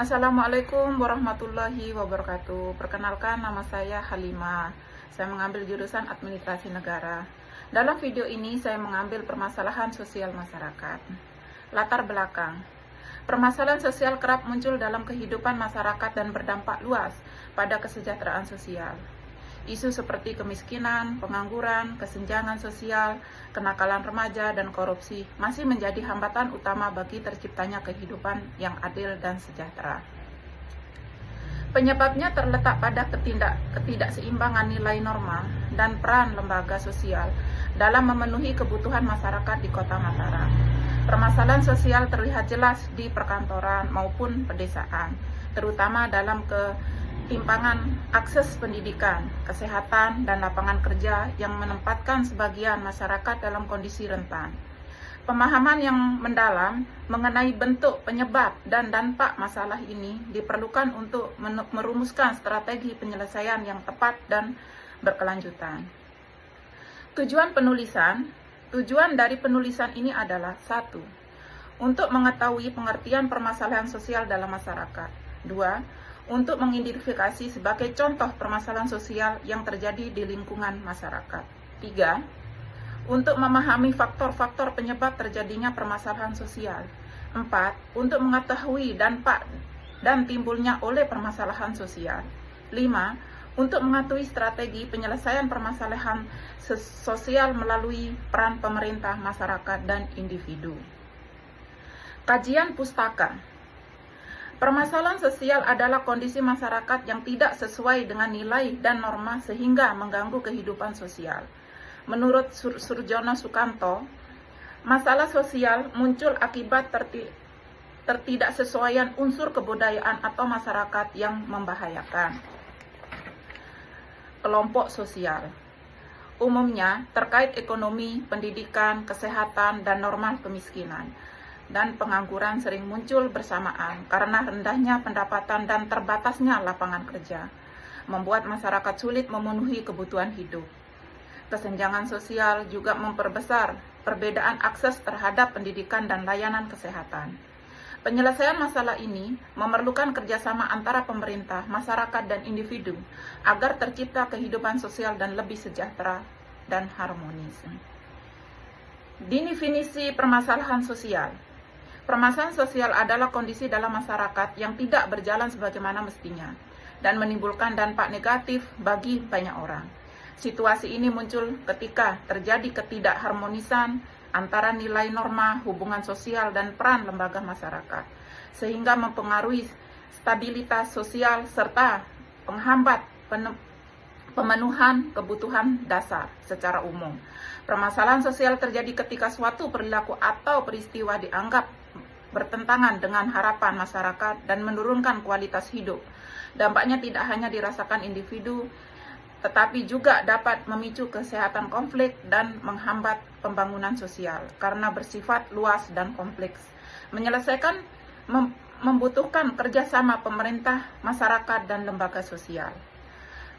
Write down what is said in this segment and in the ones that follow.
Assalamualaikum warahmatullahi wabarakatuh. Perkenalkan, nama saya Halimah. Saya mengambil jurusan Administrasi Negara. Dalam video ini saya mengambil permasalahan sosial masyarakat. Latar belakang. Permasalahan sosial kerap muncul dalam kehidupan masyarakat dan berdampak luas pada kesejahteraan sosial. Isu seperti kemiskinan, pengangguran, kesenjangan sosial, kenakalan remaja, dan korupsi masih menjadi hambatan utama bagi terciptanya kehidupan yang adil dan sejahtera. Penyebabnya terletak pada ketidakseimbangan nilai norma dan peran lembaga sosial dalam memenuhi kebutuhan masyarakat di Kota Mataram. Permasalahan sosial terlihat jelas di perkantoran maupun pedesaan, terutama dalam ketimpangan akses pendidikan, kesehatan, dan lapangan kerja yang menempatkan sebagian masyarakat dalam kondisi rentan. Pemahaman yang mendalam mengenai bentuk, penyebab, dan dampak masalah ini diperlukan untuk merumuskan strategi penyelesaian yang tepat dan berkelanjutan. Tujuan dari penulisan ini adalah 1. Untuk mengetahui pengertian permasalahan sosial dalam masyarakat. 2. Untuk mengidentifikasi sebagai contoh permasalahan sosial yang terjadi di lingkungan masyarakat. 3. Untuk memahami faktor-faktor penyebab terjadinya permasalahan sosial. 4. Untuk mengetahui dampak dan timbulnya oleh permasalahan sosial. 5. Untuk mengetahui strategi penyelesaian permasalahan sosial melalui peran pemerintah, masyarakat, dan individu. Kajian pustaka. Permasalahan sosial adalah kondisi masyarakat yang tidak sesuai dengan nilai dan norma sehingga mengganggu kehidupan sosial. Menurut Surjono Sukanto, masalah sosial muncul akibat ketidaksesuaian unsur kebudayaan atau masyarakat yang membahayakan. Kelompok sosial umumnya terkait ekonomi, pendidikan, kesehatan, dan norma kemiskinan dan pengangguran sering muncul bersamaan karena rendahnya pendapatan dan terbatasnya lapangan kerja, membuat masyarakat sulit memenuhi kebutuhan hidup. Kesenjangan sosial juga memperbesar perbedaan akses terhadap pendidikan dan layanan kesehatan. Penyelesaian masalah ini memerlukan kerjasama antara pemerintah, masyarakat, dan individu agar tercipta kehidupan sosial dan lebih sejahtera dan harmonis. Definisi permasalahan sosial. Permasalahan sosial adalah kondisi dalam masyarakat yang tidak berjalan sebagaimana mestinya dan menimbulkan dampak negatif bagi banyak orang. Situasi ini muncul ketika terjadi ketidakharmonisan antara nilai norma, hubungan sosial, dan peran lembaga masyarakat, sehingga mempengaruhi stabilitas sosial serta menghambat pemenuhan kebutuhan dasar secara umum. Permasalahan sosial terjadi ketika suatu perilaku atau peristiwa dianggap bertentangan dengan harapan masyarakat dan menurunkan kualitas hidup. Dampaknya tidak hanya dirasakan individu, tetapi juga dapat memicu kesehatan konflik dan menghambat pembangunan sosial karena bersifat luas dan kompleks. Menyelesaikan membutuhkan kerjasama pemerintah, masyarakat, dan lembaga sosial.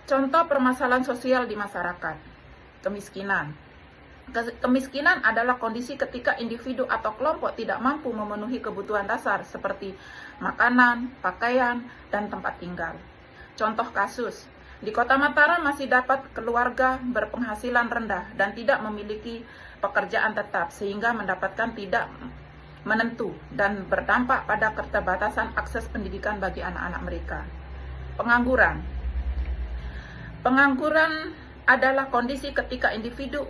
Contoh permasalahan sosial di masyarakat. Kemiskinan. Kemiskinan adalah kondisi ketika individu atau kelompok tidak mampu memenuhi kebutuhan dasar seperti makanan, pakaian, dan tempat tinggal. Contoh kasus. Di Kota Mataram masih dapat keluarga berpenghasilan rendah dan tidak memiliki pekerjaan tetap sehingga mendapatkan tidak menentu dan berdampak pada keterbatasan akses pendidikan bagi anak-anak mereka. Pengangguran adalah kondisi ketika individu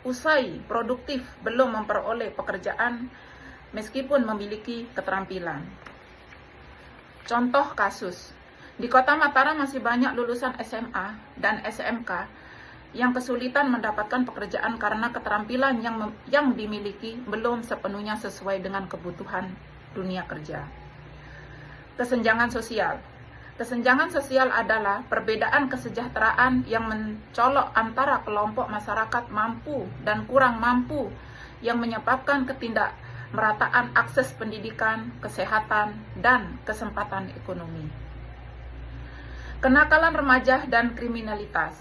usai produktif belum memperoleh pekerjaan meskipun memiliki keterampilan. Contoh kasus. Di Kota Mataram masih banyak lulusan SMA dan SMK yang kesulitan mendapatkan pekerjaan karena keterampilan yang dimiliki belum sepenuhnya sesuai dengan kebutuhan dunia kerja. Kesenjangan sosial. Kesenjangan sosial adalah perbedaan kesejahteraan yang mencolok antara kelompok masyarakat mampu dan kurang mampu yang menyebabkan ketidakmerataan akses pendidikan, kesehatan, dan kesempatan ekonomi. Kenakalan remaja dan kriminalitas.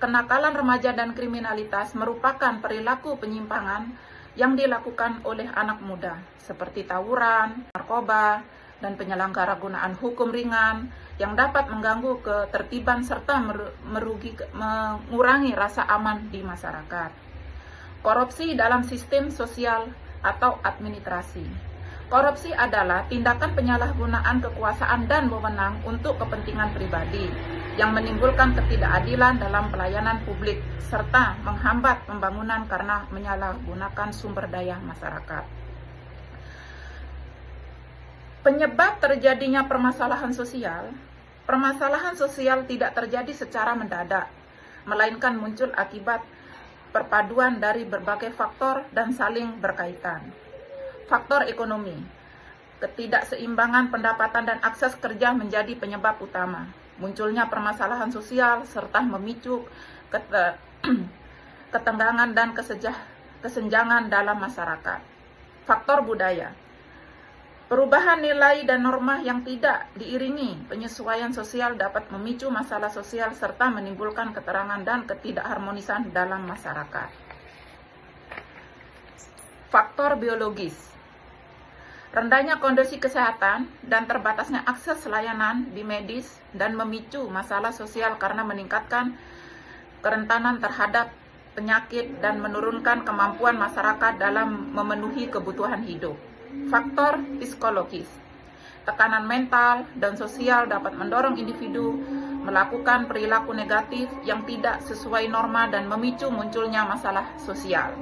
Kenakalan remaja dan kriminalitas merupakan perilaku penyimpangan yang dilakukan oleh anak muda, seperti tawuran, narkoba, dan penyelenggara gunaan hukum ringan yang dapat mengganggu ketertiban serta mengurangi rasa aman di masyarakat. Korupsi dalam sistem sosial atau administrasi. Korupsi adalah tindakan penyalahgunaan kekuasaan dan wewenang untuk kepentingan pribadi yang menimbulkan ketidakadilan dalam pelayanan publik serta menghambat pembangunan karena menyalahgunakan sumber daya masyarakat. Penyebab terjadinya permasalahan sosial tidak terjadi secara mendadak, melainkan muncul akibat perpaduan dari berbagai faktor dan saling berkaitan. Faktor ekonomi, ketidakseimbangan pendapatan dan akses kerja menjadi penyebab utama. Munculnya permasalahan sosial serta memicu ketegangan dan kesenjangan dalam masyarakat. Faktor budaya, perubahan nilai dan norma yang tidak diiringi penyesuaian sosial dapat memicu masalah sosial serta menimbulkan keterangan dan ketidakharmonisan dalam masyarakat. Faktor biologis, rendahnya kondisi kesehatan dan terbatasnya akses layanan di medis dan memicu masalah sosial karena meningkatkan kerentanan terhadap penyakit dan menurunkan kemampuan masyarakat dalam memenuhi kebutuhan hidup. Faktor psikologis, tekanan mental dan sosial dapat mendorong individu melakukan perilaku negatif yang tidak sesuai norma dan memicu munculnya masalah sosial.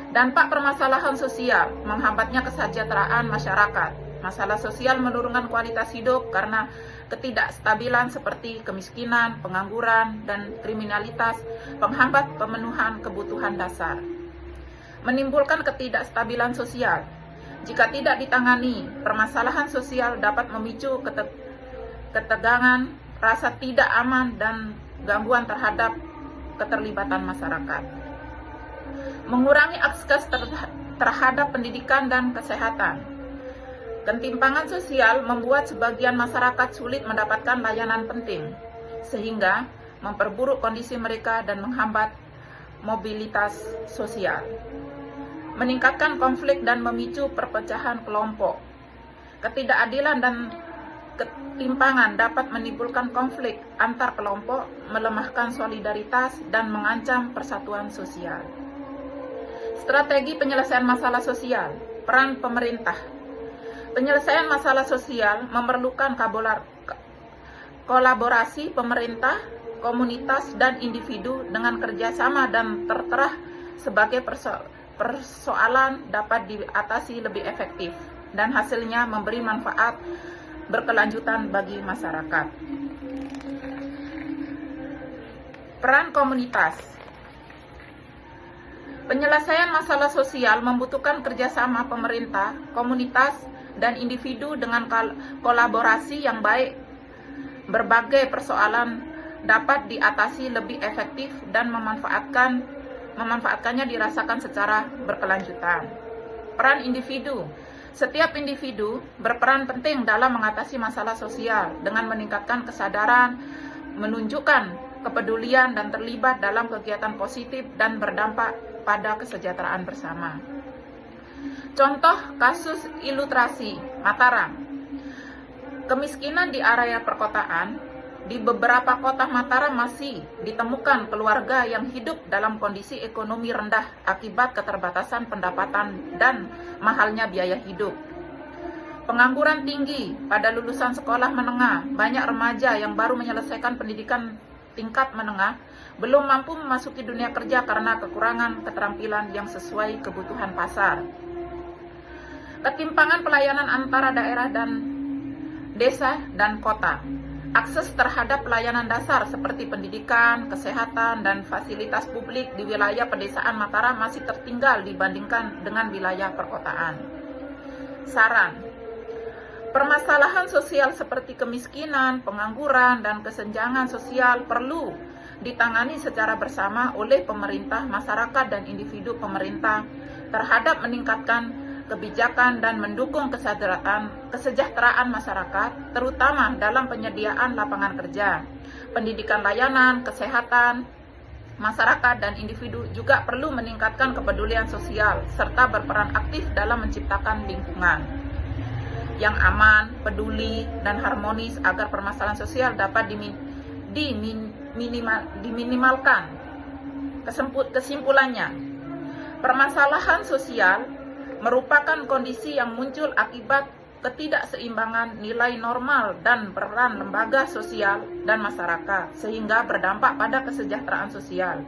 Dampak permasalahan sosial menghambatnya kesejahteraan masyarakat. Masalah sosial menurunkan kualitas hidup karena ketidakstabilan seperti kemiskinan, pengangguran, dan kriminalitas penghambat pemenuhan kebutuhan dasar. Menimbulkan ketidakstabilan sosial. Jika tidak ditangani, permasalahan sosial dapat memicu ketegangan, rasa tidak aman, dan gangguan terhadap keterlibatan masyarakat. Mengurangi akses terhadap pendidikan dan kesehatan. Ketimpangan sosial membuat sebagian masyarakat sulit mendapatkan layanan penting, sehingga memperburuk kondisi mereka dan menghambat mobilitas sosial. Meningkatkan konflik dan memicu perpecahan kelompok. Ketidakadilan dan ketimpangan dapat menimbulkan konflik antar kelompok, melemahkan solidaritas, dan mengancam persatuan sosial. Strategi penyelesaian masalah sosial, peran pemerintah. Penyelesaian masalah sosial memerlukan kolaborasi pemerintah, komunitas, dan individu dengan kerjasama dan tertera sebagai persoalan dapat diatasi lebih efektif dan hasilnya memberi manfaat berkelanjutan bagi masyarakat. Peran komunitas. Penyelesaian masalah sosial membutuhkan kerjasama pemerintah, komunitas, dan individu dengan kolaborasi yang baik. Berbagai persoalan dapat diatasi lebih efektif dan memanfaatkannya dirasakan secara berkelanjutan. Peran individu. Setiap individu berperan penting dalam mengatasi masalah sosial dengan meningkatkan kesadaran, menunjukkan kepedulian, dan terlibat dalam kegiatan positif dan berdampak pada kesejahteraan bersama. Contoh kasus ilustrasi Mataram. Kemiskinan di area perkotaan. Di beberapa kota Mataram masih ditemukan keluarga yang hidup dalam kondisi ekonomi rendah akibat keterbatasan pendapatan dan mahalnya biaya hidup. Pengangguran tinggi pada lulusan sekolah menengah. Banyak remaja yang baru menyelesaikan pendidikan tingkat menengah belum mampu memasuki dunia kerja karena kekurangan keterampilan yang sesuai kebutuhan pasar. Ketimpangan pelayanan antara daerah dan desa dan kota. Akses terhadap pelayanan dasar seperti pendidikan, kesehatan, dan fasilitas publik di wilayah pedesaan Mataram masih tertinggal dibandingkan dengan wilayah perkotaan. Saran. Permasalahan sosial seperti kemiskinan, pengangguran, dan kesenjangan sosial perlu ditangani secara bersama oleh pemerintah, masyarakat, dan individu pemerintah terhadap meningkatkan kebijakan dan mendukung kesejahteraan masyarakat, terutama dalam penyediaan lapangan kerja, pendidikan layanan, kesehatan. Masyarakat dan individu juga perlu meningkatkan kepedulian sosial, serta berperan aktif dalam menciptakan lingkungan. yang aman, peduli, dan harmonis agar permasalahan sosial dapat diminimalkan. Kesimpulannya, permasalahan sosial merupakan kondisi yang muncul akibat ketidakseimbangan nilai normal dan peran lembaga sosial dan masyarakat, sehingga berdampak pada kesejahteraan sosial.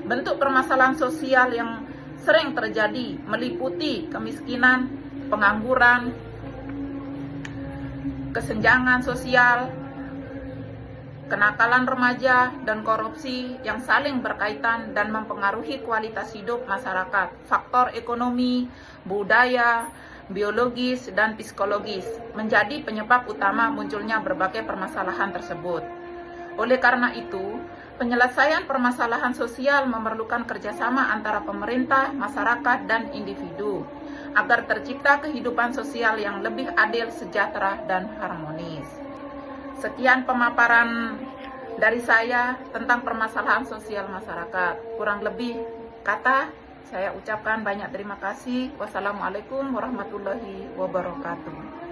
Bentuk permasalahan sosial yang sering terjadi meliputi kemiskinan, pengangguran, kesenjangan sosial, kenakalan remaja, dan korupsi yang saling berkaitan dan mempengaruhi kualitas hidup masyarakat. Faktor ekonomi, budaya, biologis, dan psikologis menjadi penyebab utama munculnya berbagai permasalahan tersebut. Oleh karena itu, penyelesaian permasalahan sosial memerlukan kerjasama antara pemerintah, masyarakat, dan individu agar tercipta kehidupan sosial yang lebih adil, sejahtera, dan harmonis. Sekian pemaparan dari saya tentang permasalahan sosial masyarakat. Kurang lebih kata saya ucapkan banyak terima kasih. Wassalamualaikum warahmatullahi wabarakatuh.